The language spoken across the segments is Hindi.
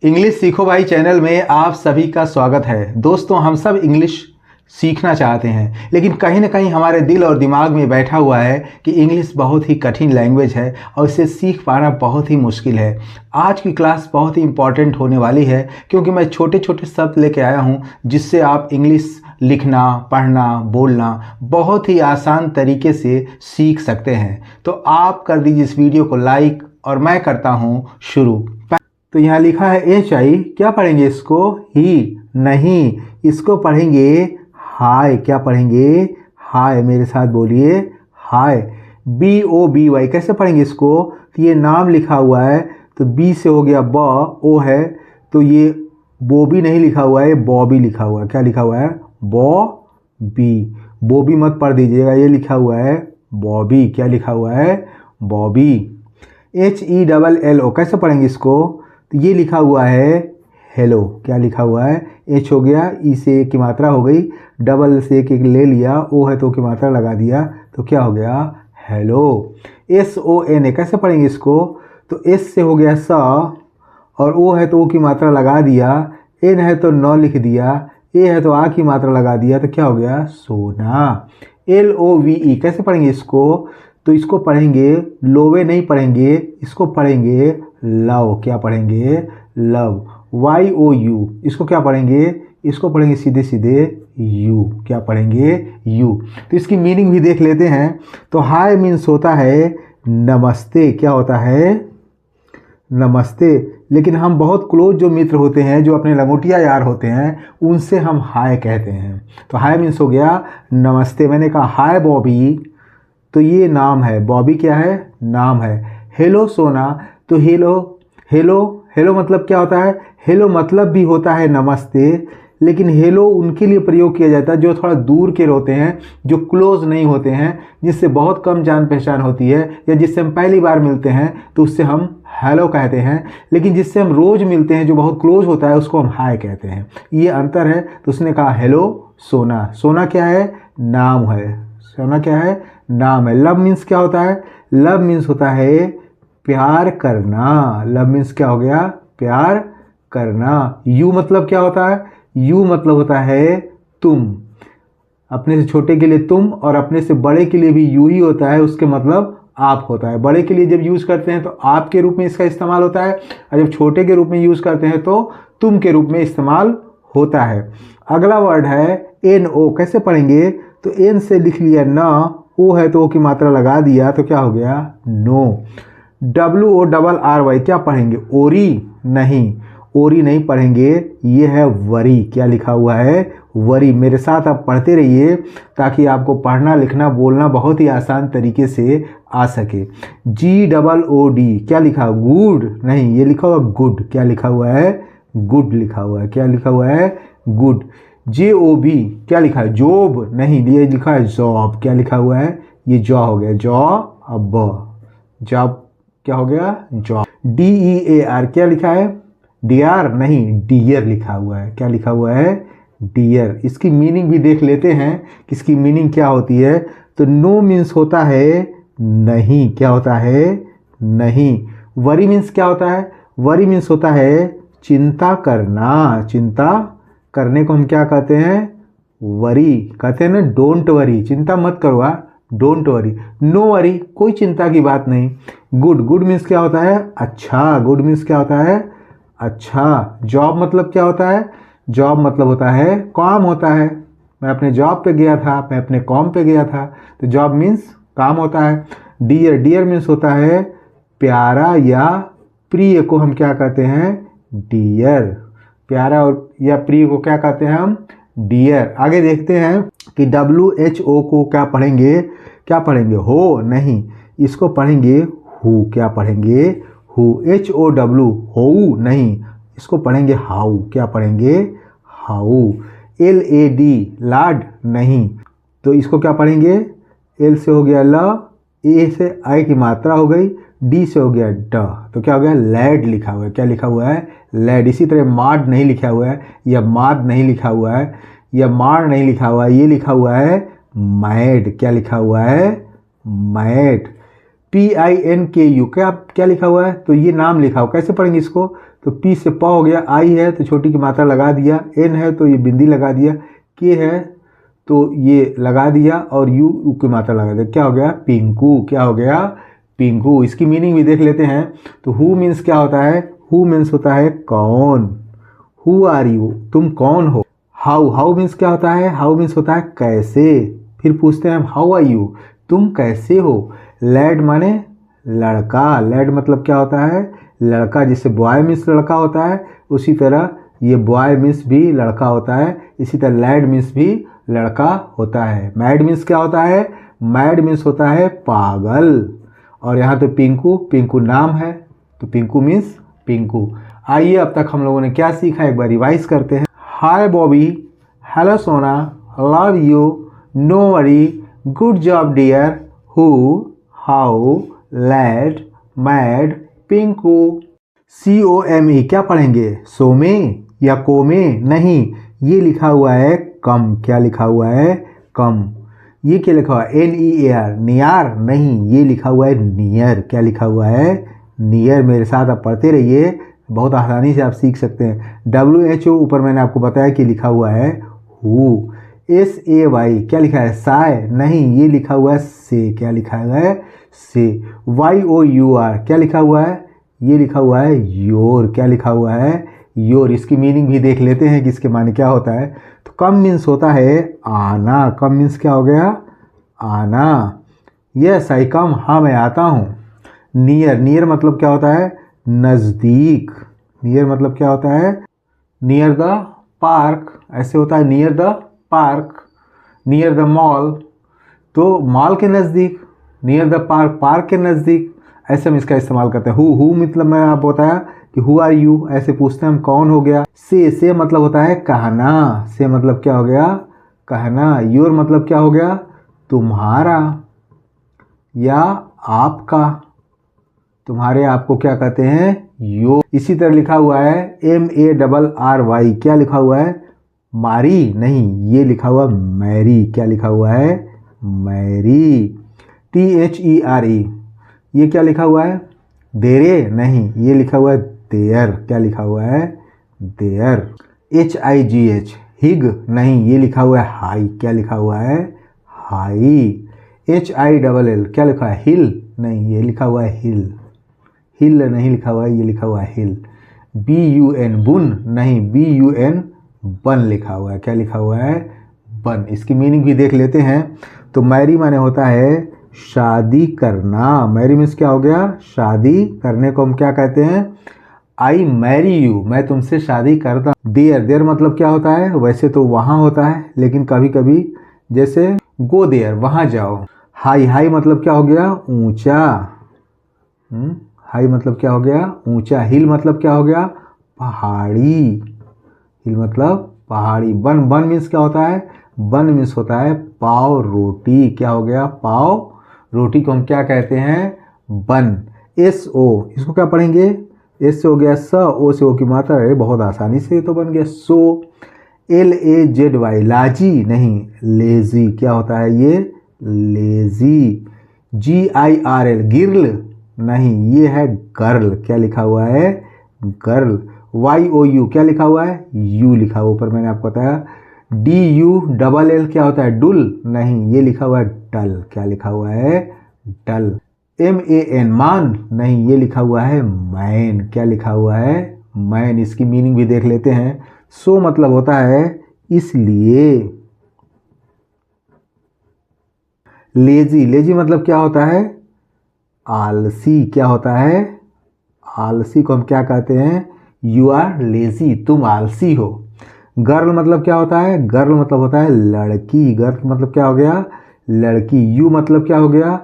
इंग्लिश सीखो भाई चैनल में आप सभी का स्वागत है। दोस्तों, हम सब इंग्लिश सीखना चाहते हैं, लेकिन कहीं ना कहीं हमारे दिल और दिमाग में बैठा हुआ है कि इंग्लिश बहुत ही कठिन लैंग्वेज है और इसे सीख पाना बहुत ही मुश्किल है। आज की क्लास बहुत ही इम्पॉर्टेंट होने वाली है, क्योंकि मैं छोटे छोटे शब्द लेके आया हूँ जिससे आप इंग्लिश लिखना, पढ़ना, बोलना बहुत ही आसान तरीके से सीख सकते हैं। तो आप कर दीजिए इस वीडियो को लाइक और मैं करता हूँ शुरू। तो यहाँ लिखा है HI, क्या पढ़ेंगे इसको? ही नहीं, इसको पढ़ेंगे हाय। क्या पढ़ेंगे? हाय। मेरे साथ बोलिए हाय। BOBY कैसे पढ़ेंगे इसको? तो ये नाम लिखा हुआ है तो B से हो गया ब, O है तो ये बॉबी नहीं लिखा हुआ है, बॉबी लिखा हुआ है। क्या लिखा हुआ है? बॉबी। बॉबी मत पढ़ दीजिएगा, ये लिखा हुआ है बॉबी। क्या लिखा हुआ है? बॉबी। HELLO कैसे पढ़ेंगे इसको? तो ये लिखा हुआ है हेलो। क्या लिखा हुआ है? H हो गया, E से एक की मात्रा हो गई, डबल से एक ले लिया, O है तो की मात्रा लगा दिया, तो क्या हो गया? हेलो। SONA कैसे पढ़ेंगे इसको? तो S से हो गया सा और O है तो O की मात्रा लगा दिया, N है तो न लिख दिया, A है तो आ की मात्रा लगा दिया, तो क्या हो गया? सोना। LOVE कैसे पढ़ेंगे इसको? तो इसको पढ़ेंगे लोवे नहीं पढ़ेंगे, इसको पढ़ेंगे लव। क्या पढ़ेंगे? लव। YOU इसको क्या पढ़ेंगे? इसको पढ़ेंगे सीधे सीधे यू। क्या पढ़ेंगे? यू। तो इसकी मीनिंग भी देख लेते हैं। तो हाय मीन्स होता है नमस्ते। क्या होता है? नमस्ते। लेकिन हम बहुत क्लोज जो मित्र होते हैं, जो अपने लंगोटिया यार होते हैं, उनसे हम हाय कहते हैं। तो हाय मीन्स हो गया नमस्ते। मैंने कहा हाय बॉबी, तो ये नाम है। बॉबी क्या है? नाम है। हेलो सोना, तो हेलो हेलो हेलो मतलब क्या होता है? हेलो मतलब भी होता है नमस्ते, लेकिन हेलो उनके लिए प्रयोग किया जाता है जो थोड़ा दूर के होते हैं, जो क्लोज नहीं होते हैं, जिससे बहुत कम जान पहचान होती है, या जिससे हम पहली बार मिलते हैं तो उससे हम हेलो कहते हैं। लेकिन जिससे हम रोज़ मिलते हैं, जो बहुत क्लोज होता है, उसको हम हाय कहते हैं। ये अंतर है। तो उसने कहा हेलो सोना। सोना क्या है? नाम है। सोना क्या है? नाम है। लव मीन्स क्या होता है? लव मीन्स होता है प्यार करना। लव मीन्स क्या हो गया? प्यार करना। यू मतलब क्या होता है? यू मतलब होता है तुम। अपने से छोटे के लिए तुम और अपने से बड़े के लिए भी यू ही होता है। उसके मतलब आप होता है। बड़े के लिए जब यूज़ करते हैं तो आप के रूप में इसका इस्तेमाल होता है, और जब छोटे के रूप में यूज़ करते हैं तो तुम के रूप में इस्तेमाल होता है। अगला वर्ड है NO। कैसे पढ़ेंगे? तो N से लिख लिया ना, O है तो O की मात्रा लगा दिया, तो क्या हो गया? नो। WORRY क्या पढ़ेंगे? ओरी नहीं, ओरी नहीं पढ़ेंगे, ये है वरी। क्या लिखा हुआ है? वरी। मेरे साथ आप पढ़ते रहिए ताकि आपको पढ़ना, लिखना, बोलना बहुत ही आसान तरीके से आ सके। GOOD क्या लिखा? गुड नहीं, ये लिखा हुआ गुड। क्या लिखा हुआ है? गुड लिखा हुआ है। क्या लिखा हुआ है? गुड। JOB क्या लिखा है? जॉब नहीं, ये लिखा है जॉब। क्या लिखा हुआ है? ये जॉ हो गया, जॉ। अब जॉब क्या हो गया? जॉब। DEAR क्या लिखा है? डियर नहीं, डियर लिखा हुआ है। क्या लिखा हुआ है? डियर। इसकी मीनिंग भी देख लेते हैं कि इसकी मीनिंग क्या होती है। तो नो मीन्स होता है नहीं। क्या होता है? नहीं। वरी मीन्स क्या होता है? वरी मीन्स होता है चिंता करना। चिंता करने को हम क्या कहते हैं? वरी कहते हैं ना। डोंट वरी, चिंता मत करो, डोंट वरी। नो वरी, कोई चिंता की बात नहीं। गुड। गुड मीन्स क्या होता है? अच्छा। गुड मीन्स क्या होता है? अच्छा। जॉब मतलब क्या होता है? जॉब मतलब होता है काम होता है। मैं अपने जॉब पे गया था, मैं अपने कॉम पे गया था, तो जॉब मीन्स काम होता है। डियर। डियर मीन्स होता है प्यारा या प्रिय को हम क्या कहते हैं? डियर। प्यारा और या प्रिय को क्या कहते हैं हम? डियर। आगे देखते हैं कि WHO को क्या पढ़ेंगे? क्या पढ़ेंगे? हो नहीं, इसको पढ़ेंगे हु। क्या पढ़ेंगे? हु। HOW हो नहीं, इसको पढ़ेंगे हाउ। क्या पढ़ेंगे? हाउ। LAD लाड नहीं, तो इसको क्या पढ़ेंगे? L से हो गया ल, A से आई की मात्रा हो गई, D से हो गया ड, तो क्या हो गया? लैड लिखा हुआ है। क्या लिखा हुआ है? लैड। इसी तरह माड नहीं लिखा हुआ है, या माद नहीं लिखा हुआ है, या मार नहीं लिखा हुआ है, ये लिखा हुआ है मैड। क्या लिखा हुआ है? मैड। PINKU क्या लिखा हुआ है? तो ये नाम लिखा हुआ। कैसे पढ़ेंगे इसको? तो पी से प हो गया, आई है तो छोटी की मात्रा लगा दिया, एन है तो ये बिंदी लगा दिया, के है तो ये लगा दिया और यू की मात्रा लगा दिया, क्या हो गया पिंकू। क्या हो गया पिंकू। इसकी मीनिंग भी देख लेते हैं। तो हु मीन्स क्या होता है, हु मीन्स होता है कौन, हु आर यू तुम कौन हो। हाउ, हाउ मीन्स क्या होता है, हाउ मीन्स होता है कैसे। फिर पूछते हैं हाउ आर यू तुम कैसे हो। लैड माने लड़का, लैड मतलब क्या होता है लड़का, जिससे बॉय मीन्स लड़का होता है उसी तरह ये बॉय मीन्स भी लड़का होता है, इसी तरह लैड मीन्स भी लड़का होता है। मैड मीन्स क्या होता है, मैड मीन्स होता है पागल। और यहाँ तो पिंकू, पिंकू नाम है तो पिंकू मीन्स पिंकू। आइए अब तक हम लोगों ने क्या सीखा एक बार रिवाइज करते हैं। Hi Bobby, hello Sona, love you, no worry, good job dear, who, how, lad, mad, Pinku. COME क्या पढ़ेंगे, सोमे या कोमे, नहीं ये लिखा हुआ है कम। क्या लिखा हुआ है कम। ये क्या लिखा हुआ है NEAR, नियार, नहीं ये लिखा हुआ है नियर। क्या लिखा हुआ है नियर। मेरे साथ आप पढ़ते रहिए, बहुत आसानी से आप सीख सकते हैं। WHO ऊपर मैंने आपको बताया कि लिखा हुआ है हु। SAY क्या लिखा है साय, नहीं ये लिखा हुआ है से। क्या लिखा है से। YOUR क्या लिखा हुआ है, ये लिखा हुआ है योर। क्या लिखा हुआ है योर। इसकी मीनिंग भी देख लेते हैं कि इसके माने क्या होता है। तो कम मीन्स होता है आना, कम मीन्स क्या हो गया आना। यस आई कम, हाँ मैं आता हूँ। नियर, नियर मतलब क्या होता है नज़दीक। नियर मतलब क्या होता है नियर द पार्क, ऐसे होता है near the park, near the mall तो मॉल के नज़दीक, नियर द पार्क पार्क के नज़दीक, ऐसे हम इसका इस्तेमाल करते हैं। हु मतलब मैं आप बताया कि हु आर यू, ऐसे पूछते हैं हम कौन हो गया। से मतलब होता है कहना, से मतलब क्या हो गया कहना। योर मतलब क्या हो गया तुम्हारा या आपका, तुम्हारे आपको क्या कहते हैं योर। इसी तरह लिखा हुआ है MARRY, क्या लिखा हुआ है मारी, नहीं ये लिखा हुआ मैरी। क्या लिखा हुआ है मैरी। THERE ये क्या लिखा हुआ है देरे, नहीं ये लिखा हुआ है देयर। क्या लिखा हुआ है देयर। HIGH हिग, नहीं ये लिखा हुआ है हाई। क्या लिखा हुआ है हाई। HILL क्या लिखा है हिल, नहीं ये लिखा हुआ है हिल। हिल नहीं लिखा हुआ है, ये लिखा हुआ है हिल। BUN बुन, नहीं BUN बन लिखा हुआ है। क्या लिखा हुआ है बन। इसकी मीनिंग भी देख लेते हैं। तो मैरी माने होता है शादी करना। मैरी मीन्स क्या हो गया शादी करने को हम क्या कहते हैं आई मैरी यू, मैं तुमसे शादी करता। देयर, देयर मतलब क्या होता है वैसे तो वहाँ होता है, लेकिन कभी कभी जैसे गो देयर वहाँ जाओ। हाई, हाई मतलब क्या हो गया ऊंचा। हाई मतलब क्या हो गया ऊंचा। हिल मतलब क्या हो गया पहाड़ी। हिल मतलब पहाड़ी। बन, बन मीन्स क्या होता है बन मीन्स होता है पाव रोटी। क्या हो गया पाव रोटी को हम क्या कहते हैं बन। SO इसको क्या पढ़ेंगे, एस से हो गया स, ओ से ओ की मात्रा है, बहुत आसानी से तो बन गया सो। LAZY लाजी, नहीं लेजी। क्या होता है ये लेजी। GIRL गिर्ल, नहीं ये है गर्ल। क्या लिखा हुआ है गर्ल। YOU क्या लिखा हुआ है यू लिखा हुआ ऊपर मैंने आपको बताया। DULL क्या होता है डुल, नहीं ये लिखा हुआ है डल। क्या लिखा हुआ है डल। MAN मान, नहीं ये लिखा हुआ है मैन। क्या लिखा हुआ है मैन। इसकी मीनिंग भी देख लेते हैं। सो मतलब होता है इसलिए। लेजी, लेजी मतलब क्या होता है आलसी। क्या होता है आलसी को हम क्या कहते हैं यू आर लेजी, तुम आलसी हो। गर्ल मतलब क्या होता है गर्ल मतलब होता है लड़की। गर्ल मतलब क्या हो गया लड़की। यू मतलब क्या हो गया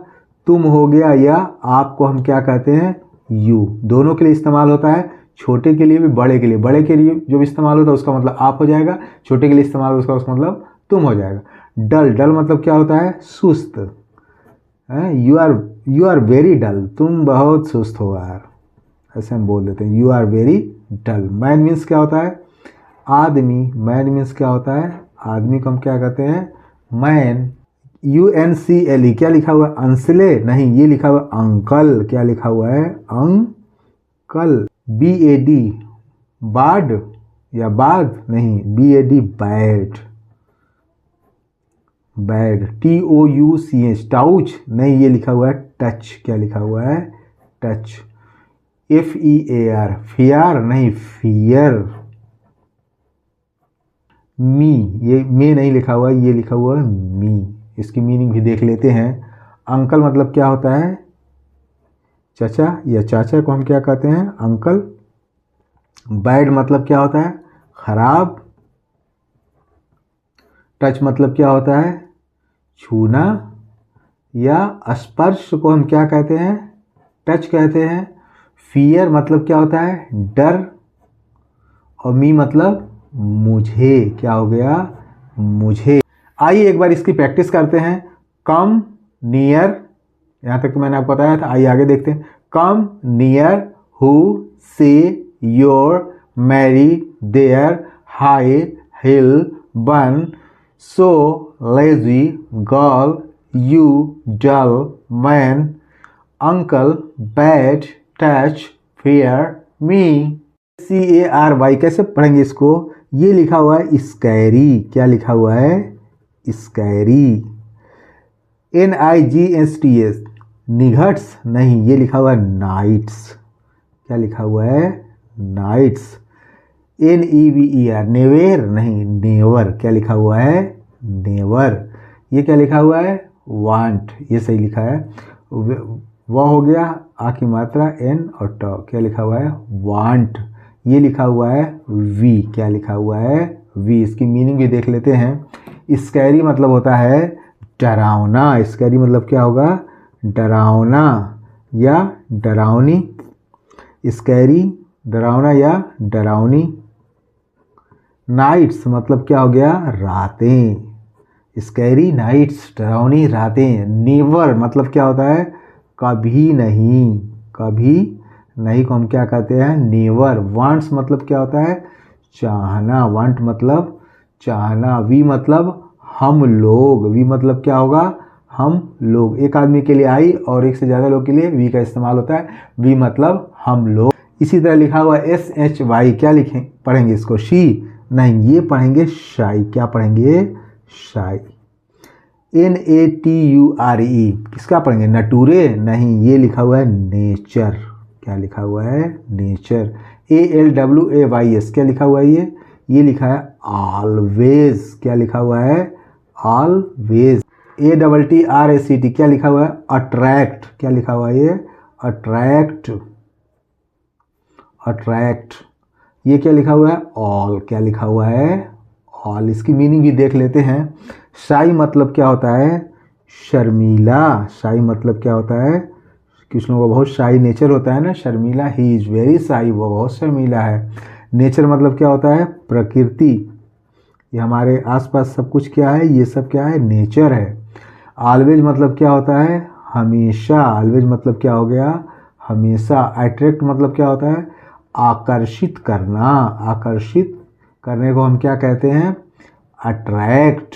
तुम हो गया, या आपको हम क्या कहते हैं यू। दोनों के लिए इस्तेमाल होता है, छोटे के लिए भी बड़े के लिए। बड़े के लिए जो भी इस्तेमाल होता है उसका मतलब आप हो जाएगा, छोटे के लिए इस्तेमाल होता है उसका मतलब तुम हो जाएगा। डल, डल मतलब क्या होता है सुस्त। यू आर वेरी डल, तुम बहुत सुस्त हो यार, ऐसे हम बोल देते हैं you are very dull. Man means क्या होता है आदमी। मैन मीन्स क्या होता है आदमी को हम क्या कहते हैं मैन। UNCLE क्या लिखा हुआ है अंसले, नहीं ये लिखा हुआ है अंकल। क्या लिखा हुआ है अंकल। BAD बाड या बाग नहीं, BAD बैड, बैड, TOUCH टाउच नहीं, ये लिखा हुआ है टच, क्या लिखा हुआ है टच, FEAR फियर नहीं फियर, मी ये मे नहीं लिखा हुआ है, ये लिखा हुआ है मी, इसकी मीनिंग भी देख लेते हैं। अंकल मतलब क्या होता है चाचा, या चाचा को हम क्या कहते हैं अंकल। बैड मतलब क्या होता है खराब। टच मतलब क्या होता है छूना, या स्पर्श को हम क्या कहते हैं टच कहते हैं। फियर मतलब क्या होता है डर, और मी मतलब मुझे, क्या हो गया मुझे। आइए एक बार इसकी प्रैक्टिस करते हैं। कम नियर, यहाँ तक तो मैंने आपको बताया था, आइए आगे देखते हैं। कम नियर हु से your marry there high hill bun so lazy girl you dull man uncle bad touch fear me. CARY कैसे पढ़ेंगे इसको, ये लिखा हुआ है स्कैरी, क्या लिखा हुआ है स्कैरी। NIGHTS निघट्स नहीं, ये लिखा हुआ है नाइट्स, क्या लिखा हुआ है नाइट्स। NEVER नेवेर नहीं नेवर, क्या लिखा हुआ है नेवर। ये क्या लिखा हुआ है वांट, ये सही लिखा है। वह हो गया आ की मात्रा N और ट, क्या लिखा हुआ है वांट। ये लिखा हुआ है वी, क्या लिखा हुआ है वी। इसकी मीनिंग भी देख लेते हैं। स्कैरी मतलब होता है डरावना, स्कैरी मतलब क्या होगा डरावना या डरावनी, स्कैरी डरावना या डरावनी। नाइट्स मतलब क्या हो गया रातें, स्कैरी नाइट्स डरावनी रातें। नेवर मतलब क्या होता है कभी नहीं, कभी नहीं को हम क्या कहते हैं नेवर। वांट्स मतलब क्या होता है चाहना, वांट मतलब चाहना। वी मतलब हम लोग, वी मतलब क्या होगा हम लोग। एक आदमी के लिए आई और एक से ज़्यादा लोग के लिए वी का इस्तेमाल होता है, वी मतलब हम लोग। इसी तरह लिखा हुआ SHY, क्या लिखें पढ़ेंगे इसको शी नहीं, ये पढ़ेंगे शाई, क्या पढ़ेंगे शाई। NATURE किसका पढ़ेंगे नटूरे नहीं, ये लिखा हुआ है नेचर, क्या लिखा हुआ है नेचर। ALWAYS क्या लिखा हुआ है ये लिखा है ऑलवेज, क्या लिखा हुआ है ऑलवेज। ATTRACT क्या लिखा हुआ है अट्रैक्ट, क्या लिखा हुआ है ये अट्रैक्ट, अट्रैक्ट। ये क्या लिखा हुआ है ऑल, क्या लिखा हुआ है ऑल। इसकी मीनिंग भी देख लेते हैं। शाई मतलब क्या होता है शर्मीला, शाई मतलब क्या होता है कुछ लोगों का बहुत शाई नेचर होता है ना, शर्मीला ही इज़ वेरी शाई, वो बहुत शर्मीला है। नेचर मतलब क्या होता है प्रकृति, ये हमारे आसपास सब कुछ क्या है ये सब क्या है नेचर है। ऑलवेज मतलब क्या होता है हमेशा, ऑलवेज मतलब क्या हो गया हमेशा। अट्रैक्ट मतलब क्या होता है आकर्षित करना, आकर्षित करने को हम क्या कहते हैं अट्रैक्ट।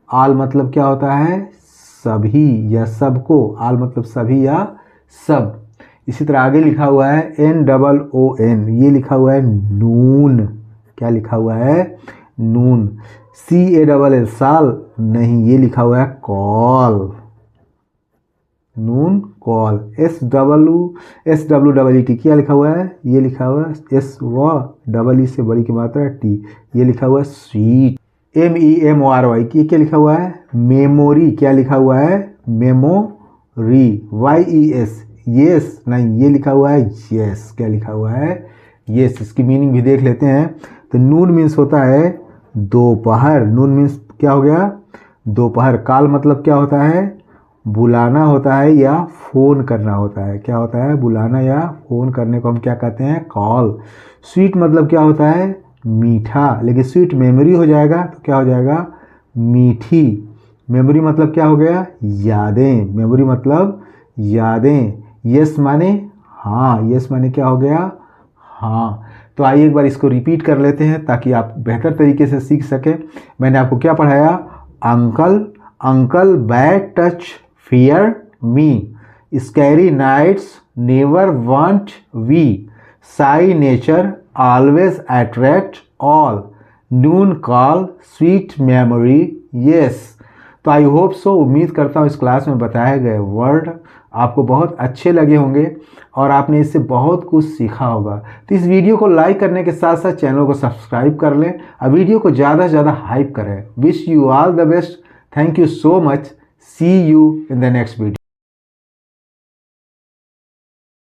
आल मतलब क्या होता है सभी या सबको, आल मतलब सभी या सब। इसी तरह आगे लिखा हुआ है NOON, ये लिखा हुआ है नून, क्या लिखा हुआ है नून। CALL साल नहीं, ये लिखा हुआ है कॉल, नून कॉल। SWEET क्या लिखा हुआ है ये लिखा हुआ है SWE से बड़ी की मात्रा T, ये लिखा हुआ है स्वीट। MEMORY की क्या लिखा हुआ है मेमोरी, क्या लिखा हुआ है मेमोरी। YES यस नहीं, ये लिखा हुआ है यस, क्या लिखा हुआ है यस। इसकी मीनिंग भी देख लेते हैं। तो नून मीन्स होता है दोपहर, नून मीन्स क्या हो गया दोपहर। काल मतलब क्या होता है बुलाना होता है या फ़ोन करना होता है, क्या होता है बुलाना या फ़ोन करने को हम क्या कहते हैं कॉल। स्वीट मतलब क्या होता है मीठा, लेकिन स्वीट मेमोरी हो जाएगा तो क्या हो जाएगा मीठी। मेमोरी मतलब क्या हो गया यादें, मेमोरी मतलब यादें। यस माने हाँ, यस माने क्या हो गया हाँ। तो आइए एक बार इसको रिपीट कर लेते हैं ताकि आप बेहतर तरीके से सीख सकें। मैंने आपको क्या पढ़ाया uncle, uncle bad touch fear me, scary nights never want we, sigh nature always attract all. Noon call sweet memory. Yes. तो आई होप सो, उम्मीद करता हूँ इस क्लास में बताए गए वर्ड आपको बहुत अच्छे लगे होंगे और आपने इससे बहुत कुछ सीखा होगा। तो इस वीडियो को लाइक करने के साथ साथ चैनल को सब्सक्राइब कर लें और वीडियो को ज़्यादा से ज़्यादा हाइप करें। Wish you all the best. Thank you so much. See you in the next video.